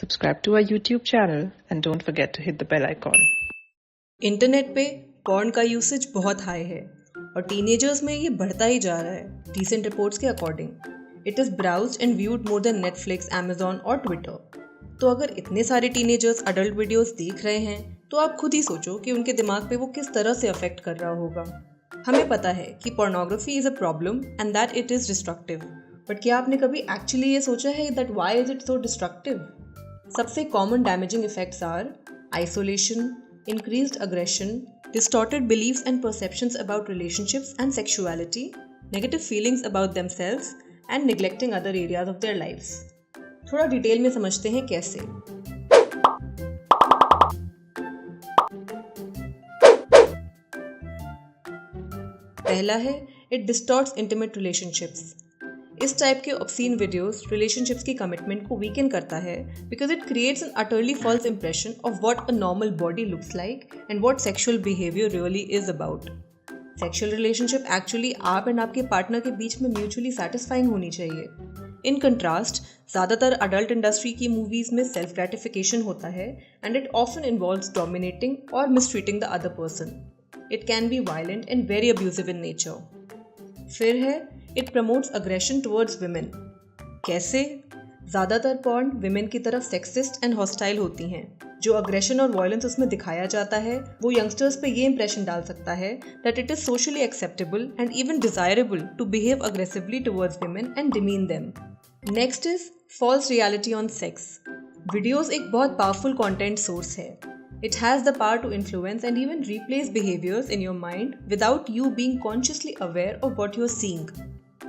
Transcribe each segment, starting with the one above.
subscribe to our YouTube channel and don't forget to hit the bell icon. Internet पे porn का usage बहुत high है और teenagers में ये बढ़ता ही जा रहा है। रीसेंट रिपोर्ट्स के according it is browsed and viewed more than Netflix, Amazon और ट्विटर। तो अगर इतने सारे टीनेजर्स अडल्ट वीडियोस देख रहे हैं तो आप खुद ही सोचो कि उनके दिमाग पे वो किस तरह से अफेक्ट कर रहा होगा। हमें पता है कि pornography is a problem and that it is destructive, but क्या आपने कभी एक्चुअली ये सोचा है that why is it so destructive? सबसे common damaging effects are isolation, increased aggression, distorted beliefs and perceptions about relationships and sexuality, negative feelings about themselves, and neglecting other areas of their lives. थोड़ा detail में समझते हैं कैसे। पहला है it distorts intimate relationships. इस type के obscene videos relationships की कमिटमेंट को वीकन करता है because it creates an utterly false impression of what a normal body looks like and what sexual behaviour really is about. Sexual relationship actually आप and आपके partner के बीच में mutually satisfying होनी चाहिए। इन कंट्रास्ट ज़्यादातर अडल्ट इंडस्ट्री की movies में सेल्फ ग्रेटिफिकेशन होता है and it often involves dominating और mistreating the other person. It can be violent and very abusive in nature. फिर है it promotes aggression towards women. कैसे? ज़्यादातर पॉर्न विमेन की तरफ सेक्सिस्ट एंड हॉस्टाइल होती हैं। जो अग्रेशन और वायलेंस उसमें दिखाया जाता है वो यंगस्टर्स पे ये इंप्रेशन डाल सकता है that it is socially acceptable and even desirable to behave aggressively towards women and demean them. Next is false reality on sex. Videos एक बहुत पावरफुल कॉन्टेंट सोर्स है। It has the power to influence and even replace behaviors in your mind without you being consciously aware of what you're seeing.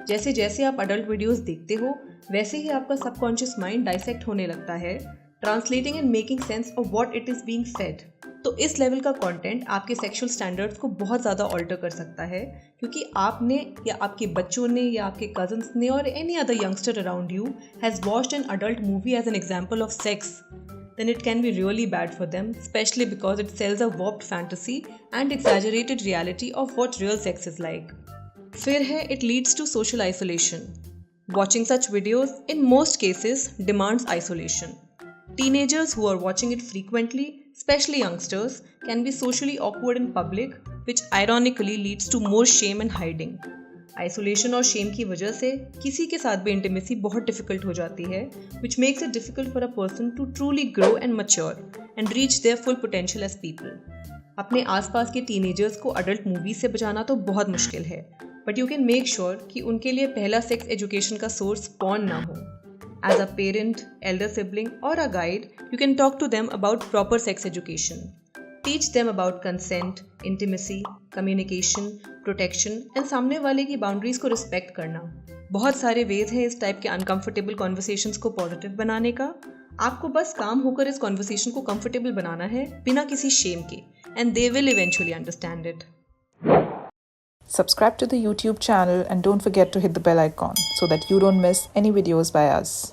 जैसे जैसे आप adult videos देखते हो वैसे ही आपका सबकॉन्शियस माइंड डाइसेक्ट होने लगता है, translating and making sense of what it is being fade. तो इस लेवल का कंटेंट आपके सेक्सुअल स्टैंडर्ड्स को बहुत ज़्यादा ऑल्टर कर सकता है क्योंकि आपने या आपके बच्चों ने या आपके कजन्स ने और any other youngster around you has watched an adult movie as an example of sex, then it can be really bad for them, especially because it sells a warped fantasy and exaggerated reality of what real sex is like. फिर है it leads to social isolation. Watching such videos in most cases demands isolation. Teenagers who are watching it frequently, especially youngsters, can be socially awkward in public, which ironically leads to more shame and hiding. Isolation और Shem की वजह से किसी के साथ भी intimacy बहुत difficult हो जाती है, which makes it difficult for a person to truly grow and mature and reach their full potential as people. अपने आसपास के टीनेजर्स को अडल्ट मूवीज से बचाना तो बहुत मुश्किल है, but you can make sure कि उनके लिए पहला सेक्स एजुकेशन का सोर्स पॉर्न ना हो। As a parent, elder sibling और a guide, you can talk to them about proper sex education. Teach them about consent, intimacy, communication, protection and सामने वाले की बाउंड्रीज को रिस्पेक्ट करना। बहुत सारे वेज हैं इस टाइप के अनकंफर्टेबल कॉन्वर्सेशंस को पॉजिटिव बनाने का। आपको बस काम होकर इस कॉन्वर्सेशन को कंफर्टेबल बनाना है बिना किसी शेम के, and they will eventually understand it. Subscribe to the YouTube channel and don't forget to hit the bell icon so that you don't miss any videos by us.